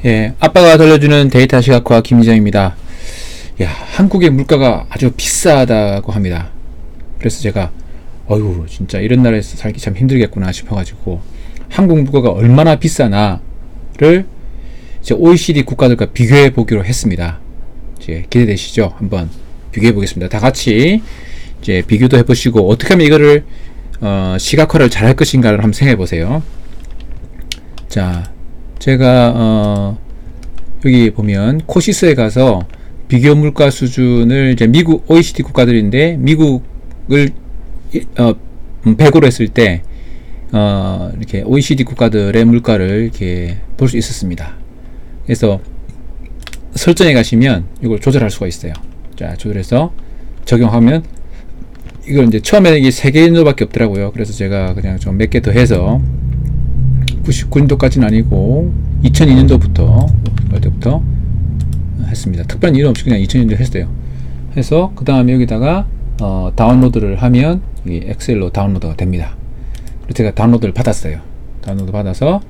예, 아빠가 들려주는 데이터 시각화 김희정입니다. 야, 한국의 물가가 아주 비싸다고 합니다. 그래서 제가 어휴 진짜 이런 나라에서 살기 참 힘들겠구나 싶어가지고 한국 물가가 얼마나 비싸나를 이제 OECD 국가들과 비교해 보기로 했습니다. 이제 기대되시죠? 한번 비교해 보겠습니다. 다 같이 이제 비교도 해보시고 어떻게 하면 이거를 시각화를 잘 할 것인가를 한번 생각해 보세요. 자, 제가 여기 보면 코시스에 가서 비교 물가 수준을 이제 미국 OECD 국가들인데 미국을 100으로 했을 때 이렇게 OECD 국가들의 물가를 이렇게 볼 수 있었습니다. 그래서 설정에 가시면 이걸 조절할 수가 있어요. 자, 조절해서 적용하면 이걸 이제 처음에는 이게 3개 정도밖에 없더라고요. 그래서 제가 그냥 좀 몇 개 더 해서 99년도까지는 아니고 2002년도부터 했습니다. 특별한 이유 없이 그냥 2000년도 했어요. 해서 그 다음에 여기다가 다운로드를 하면 이 엑셀로 다운로드가 됩니다. 그래서 제가 다운로드를 받았어요. 다운로드 받아서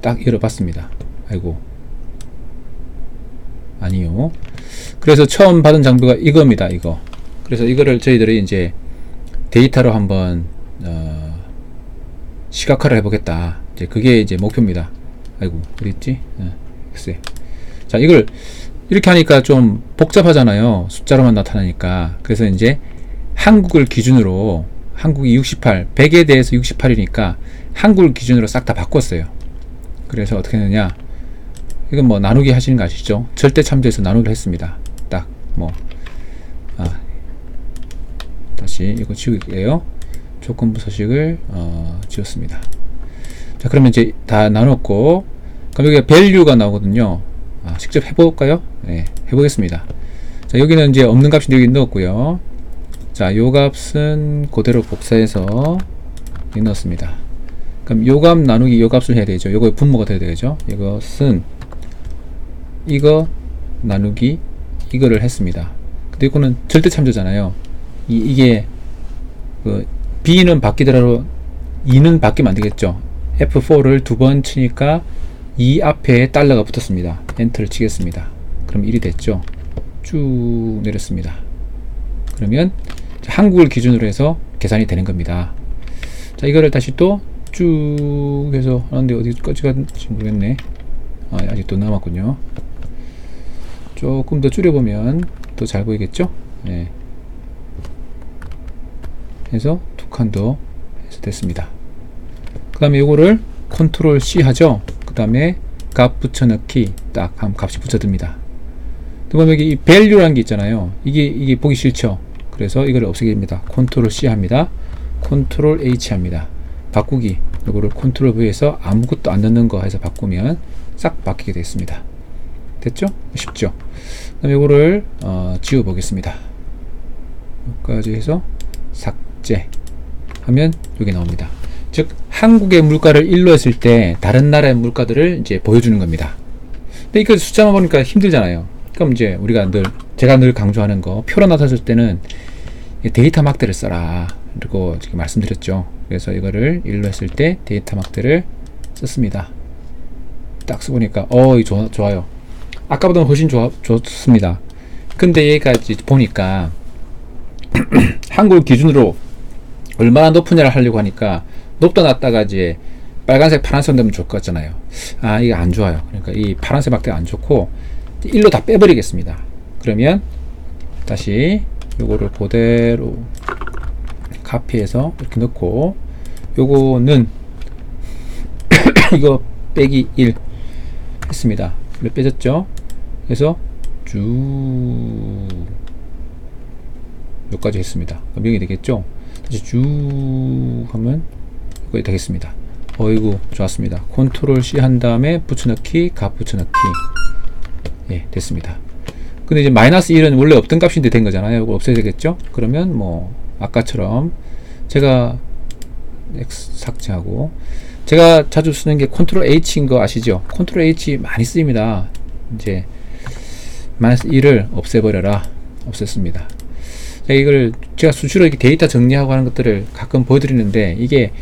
딱 열어봤습니다. 아이고 아니요. 그래서 처음 받은 장비가 이겁니다. 이거. 그래서 이거를 저희들이 이제 데이터로 한번 시각화를 해보겠다. 이제 그게 이제 목표입니다. 아이고 어디 있지? 글쎄. 자, 이걸 이렇게 하니까 좀 복잡하잖아요. 숫자로만 나타나니까. 그래서 이제 한국을 기준으로 한국이 68, 100에 대해서 68이니까 한국을 기준으로 싹 다 바꿨어요. 그래서 어떻게 했느냐? 이건 뭐 나누기 하시는 거 아시죠? 절대 참조해서 나누기를 했습니다. 딱 뭐 다시 이거 지울게요. 조건부 서식을 지웠습니다. 자, 그러면 이제 다 나눴고, 그럼 여기가 value가 나오거든요. 직접 해볼까요? 네, 해보겠습니다. 자, 여기는 이제 없는 값인데 여기 넣었고요. 자, 요 값은 그대로 복사해서 여기 넣었습니다. 그럼 요 값 나누기 요 값을 해야 되죠. 요거 분모가 돼야 되죠. 이것은 이거 나누기 이거를 했습니다. 근데 이거는 절대 참조잖아요. 이게 그 B는 바뀌더라도 2는 바뀌면 안 되겠죠. F4를 2번 치니까 2 앞에 달러가 붙었습니다. 엔터를 치겠습니다. 그럼 1이 됐죠. 쭉 내렸습니다. 그러면 한국을 기준으로 해서 계산이 되는 겁니다. 자, 이거를 다시 또 쭉 해서 하는데 어디까지 갔는지 모르겠네. 아직도 남았군요. 조금 더 줄여보면 더 잘 보이겠죠? 네. 해서 두 칸 더 해서 됐습니다. 그 다음에 이거를 컨트롤 C 하죠. 그 다음에 값 붙여넣기 딱 하면 값이 붙여듭니다. 그 다음에 여기 이 value라는 게 있잖아요. 이게 보기 싫죠. 그래서 이거를 없애게 됩니다. 컨트롤 C 합니다. 컨트롤 H 합니다. 바꾸기. 이거를 컨트롤 V에서 아무것도 안 넣는 거 해서 바꾸면 싹 바뀌게 됐습니다. 됐죠? 쉽죠? 그 다음에 이거를 지워 보겠습니다. 여기까지 해서 삭제 하면 여기 나옵니다. 즉 한국의 물가를 1로 했을 때 다른 나라의 물가들을 이제 보여주는 겁니다. 근데 이거 숫자만 보니까 힘들잖아요. 그럼 이제 우리가 제가 늘 강조하는 거, 표로 나타냈을 때는 데이터 막대를 써라 그리고 지금 말씀드렸죠. 그래서 이거를 1로 했을 때 데이터 막대를 썼습니다. 딱 써보니까 이거 좋아요. 아까보다는 훨씬 좋습니다. 근데 여기까지 보니까 한국을 기준으로 얼마나 높으냐를 하려고 하니까 높다 낮다가 이제 빨간색 파란색 되면 좋을 것 같잖아요. 이게 안 좋아요. 그러니까 이 파란색 막대가 안 좋고 1로 다 빼버리겠습니다. 그러면 다시 요거를 그대로 카피해서 이렇게 넣고 요거는 이거 빼기 1 했습니다. 이걸 빼졌죠. 그래서 쭉 여기까지 했습니다. 그럼 여기 되겠죠. 다시 쭉 하면 여기 되겠습니다. 어이구 좋았습니다. 컨트롤 C 한 다음에 붙여넣기 값 붙여넣기. 예, 됐습니다. 근데 이제 마이너스 1은 원래 없던 값인데 된 거잖아요. 이걸 없애야 되겠죠. 그러면 뭐 아까처럼 제가 X 삭제하고, 제가 자주 쓰는 게 컨트롤 H인 거 아시죠? 컨트롤 H 많이 쓰입니다. 이제 마이너스 1을 없애버려라. 없앴습니다. 이걸 제가 수시로 이렇게 데이터 정리하고 하는 것들을 가끔 보여드리는데 이게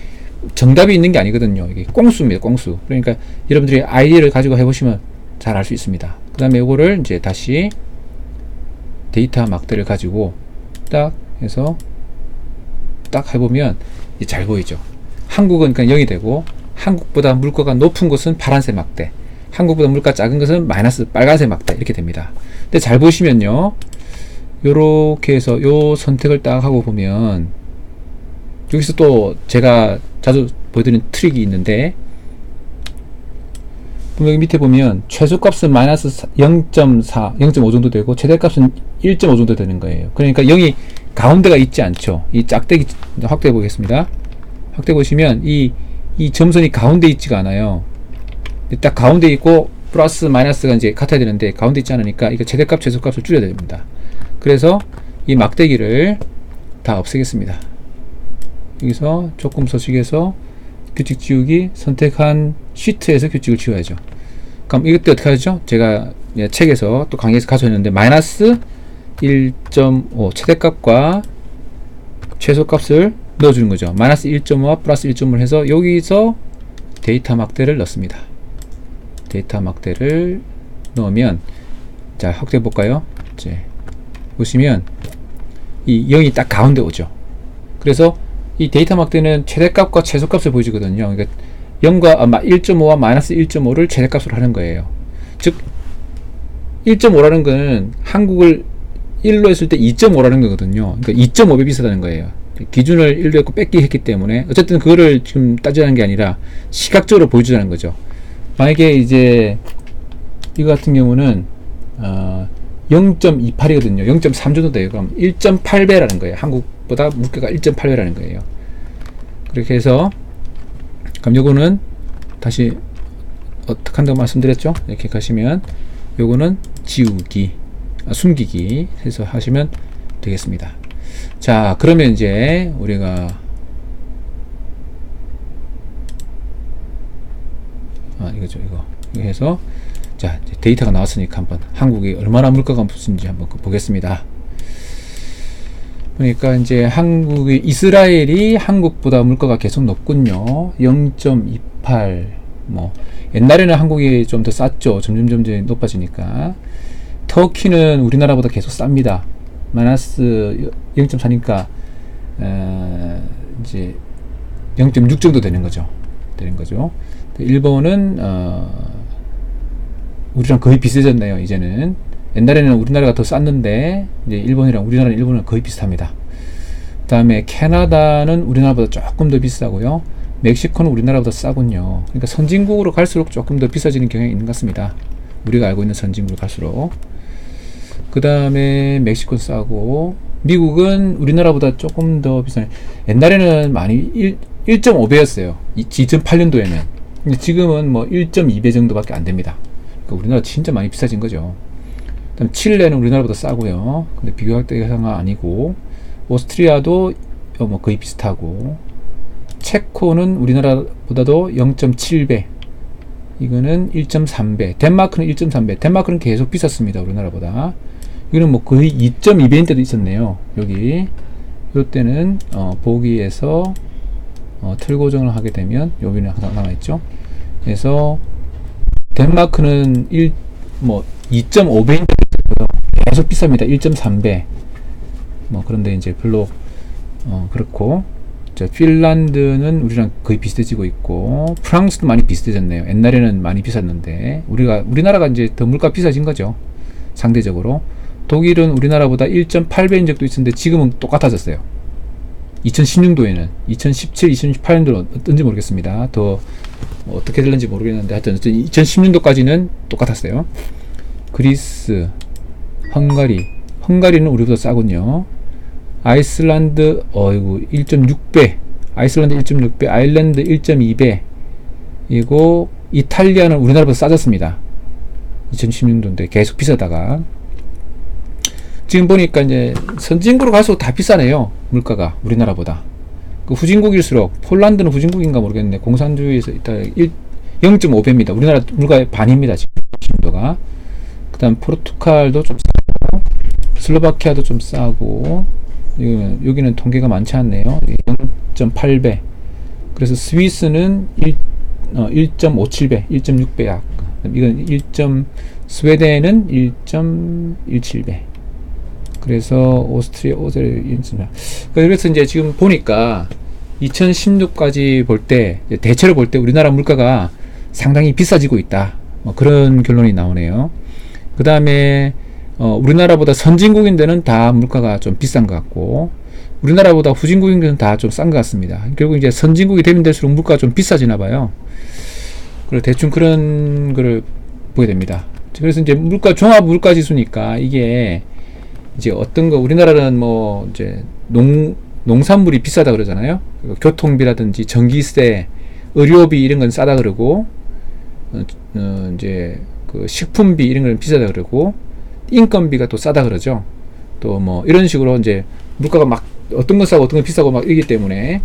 정답이 있는 게 아니거든요. 이게 꽁수입니다. 꽁수. 그러니까 여러분들이 아이디어를 가지고 해보시면 잘 알 수 있습니다. 그 다음에 이거를 이제 다시 데이터 막대를 가지고 딱 해서 딱 해보면 잘 보이죠. 한국은 그러니까 0이 되고, 한국보다 물가가 높은 곳은 파란색 막대, 한국보다 물가 작은 것은 마이너스 빨간색 막대, 이렇게 됩니다. 근데 잘 보시면요, 요렇게 해서 요 선택을 딱 하고 보면 여기서 또 제가 자주 보여드리는 트릭이 있는데, 여기 밑에 보면 최소값은 마이너스 0.4, 0.5 정도 되고 최대값은 1.5 정도 되는 거예요. 그러니까 0이 가운데가 있지 않죠. 이 짝대기 확대해 보겠습니다. 확대해 보시면 이 점선이 가운데 있지가 않아요. 딱 가운데 있고 플러스 마이너스가 이제 같아야 되는데 가운데 있지 않으니까 이거 최대값 최소값을 줄여야 됩니다. 그래서 이 막대기를 다 없애겠습니다. 여기서 조금 서식에서 규칙 지우기, 선택한 시트에서 규칙을 지워야죠. 그럼 이것도 어떻게 하죠? 제가 책에서 또 강의에서 가져왔는데 마이너스 1.5 최대값과 최소값을 넣어주는 거죠. 마이너스 1.5와 플러스 1.5를 해서 여기서 데이터 막대를 넣습니다. 데이터 막대를 넣으면, 자, 확대해 볼까요? 이제 보시면 이 0이 딱 가운데 오죠. 그래서 이 데이터 막대는 최대값과 최소값을 보여주거든요. 그러니까 1.5와 마이너스 1.5를 최대값으로 하는 거예요. 즉 1.5라는 거는 한국을 1로 했을 때 2.5라는 거거든요. 그러니까 2.5배 비싸다는 거예요. 기준을 1로 했고 뺏기 했기 때문에 어쨌든 그거를 지금 따지라는 게 아니라 시각적으로 보여주자는 거죠. 만약에 이제 이거 같은 경우는 0.28이거든요. 0.3 정도 돼요. 그럼 1.8배라는 거예요. 한국보다 물가가 1.8배라는 거예요. 그렇게 해서, 그럼 요거는 다시 어떻게 한다고 말씀드렸죠? 이렇게 가시면 요거는 지우기, 숨기기 해서 하시면 되겠습니다. 자, 그러면 이제 우리가 이거죠. 이거 해서, 자, 이제 데이터가 나왔으니까 한번 한국이 얼마나 물가가 높은지 한번 보겠습니다. 그러니까 이제 이스라엘이 한국보다 물가가 계속 높군요. 0.28. 뭐 옛날에는 한국이 좀 더 쌌죠. 점점 높아지니까. 터키는 우리나라보다 계속 쌉니다. 마이너스 0.4니까 이제 0.6 정도 되는 거죠. 일본은 우리랑 거의 비슷해졌네요. 이제는 옛날에는 우리나라가 더 쌌는데 이제 일본은 거의 비슷합니다. 그 다음에 캐나다는 우리나라보다 조금 더 비싸고요. 멕시코는 우리나라보다 싸군요. 그러니까 선진국으로 갈수록 조금 더 비싸지는 경향이 있는 것 같습니다. 우리가 알고 있는 선진국으로 갈수록. 그 다음에 멕시코는 싸고, 미국은 우리나라보다 조금 더 비싸요. 옛날에는 많이 1.5배였어요. 2008년도에는. 근데 지금은 뭐 1.2배 정도밖에 안 됩니다. 그러니까 우리나라 진짜 많이 비싸진 거죠. 그다음 칠레는 우리나라보다 싸고요. 근데 비교할 대상은 아니고, 오스트리아도 뭐 거의 비슷하고, 체코는 우리나라보다도 0.7배, 이거는 1.3배, 덴마크는 1.3배. 덴마크는 계속 비쌌습니다. 우리나라보다. 이거는 뭐 거의 2.2배인 때도 있었네요. 여기 이때는 보기에서 틀 고정을 하게 되면 여기는 항상 남아있죠. 그래서 덴마크는 2.5배인 때도 있고요. 계속 비쌉니다. 1.3배. 그런데 이제 별로 그렇고, 자, 핀란드는 우리랑 거의 비슷해지고 있고, 프랑스도 많이 비슷해졌네요. 옛날에는 많이 비쌌는데 우리나라가 이제 더 물가 비싸진 거죠. 상대적으로. 독일은 우리나라보다 1.8배인 적도 있었는데 지금은 똑같아졌어요. 2016년도에는 2017, 2018년도는 어떤지 모르겠습니다. 더 어떻게 될는지 모르겠는데 하여튼 2010년도까지는 똑같았어요. 그리스, 헝가리는 우리보다 싸군요. 아이슬란드 1.6배, 아이슬란드 1.6배, 아일랜드 1.2배, 이고 이탈리아는 우리나라보다 싸졌습니다. 2016년도인데 계속 비싸다가 지금 보니까 이제 선진국으로 갈수록 다 비싸네요. 물가가 우리나라보다. 그 후진국일수록, 폴란드는 후진국인가 모르겠는데 공산주의에서 있다 0.5배입니다. 우리나라 물가의 반입니다. 지금도가. 그 다음 포르투갈도 좀 싸고, 슬로바키아도 좀 싸고, 여기는 통계가 많지 않네요. 0.8배. 그래서 스위스는 1.57배, 1.6배 약. 이건 스웨덴은 1.17배. 그래서 오스트리아, 그래서 이제 지금 보니까 2016까지 볼 때, 대체로 볼 때 우리나라 물가가 상당히 비싸지고 있다. 뭐 그런 결론이 나오네요. 그 다음에 우리나라보다 선진국인데는 다 물가가 좀 비싼 것 같고, 우리나라보다 후진국인데는 다 좀 싼 것 같습니다. 결국 이제 선진국이 되면 될수록 물가가 좀 비싸지나 봐요. 그리고 대충 그런 거를 보게 됩니다. 그래서 이제 종합 물가 지수니까 이게 이제 어떤 거, 우리나라는 뭐 이제 농산물이 비싸다 그러잖아요. 교통비라든지 전기세, 의료비 이런 건 싸다 그러고, 이제 그 식품비 이런 건 비싸다 그러고, 인건비가 또 싸다 그러죠. 또 뭐 이런 식으로 이제 물가가 막 어떤 건 싸고 어떤 건 비싸고 막 이기 때문에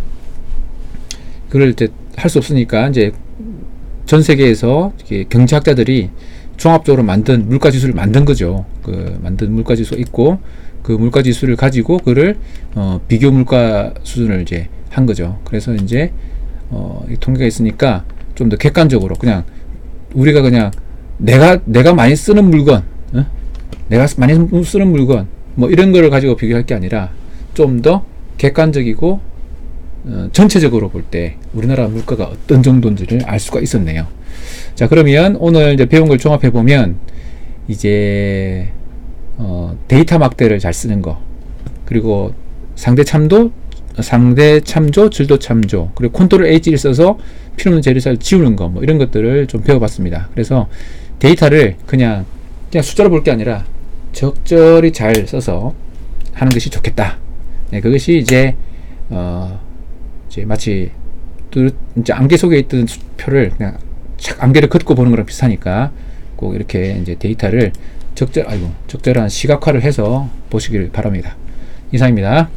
그걸 이제 할 수 없으니까 이제 전 세계에서 경제학자들이 종합적으로 만든 물가지수를 만든 거죠. 그 만든 물가지수가 있고, 그 물가지수를 가지고 그를 비교 물가 수준을 이제 한 거죠. 그래서 이제 이 통계가 있으니까 좀 더 객관적으로 그냥 우리가 그냥 내가 많이 쓰는 물건, 내가 많이 쓰는 물건 뭐 이런 거를 가지고 비교할 게 아니라 좀 더 객관적이고 전체적으로 볼 때 우리나라 물가가 어떤 정도인지를 알 수가 있었네요. 자, 그러면 오늘 이제 배운 걸 종합해 보면 이제 데이터 막대를 잘 쓰는 거, 그리고 상대 참조, 질도 참조, 그리고 컨트롤 H를 써서 필요없는 재료를 지우는 거, 뭐 이런 것들을 좀 배워봤습니다. 그래서 데이터를 그냥 숫자로 볼 게 아니라 적절히 잘 써서 하는 것이 좋겠다. 네, 그것이 이제 마치 이제 안개 속에 있던 표를 그냥 착 안개를 긋고 보는 거랑 비슷하니까 꼭 이렇게 이제 데이터를 적절한 시각화를 해서 보시길 바랍니다. 이상입니다.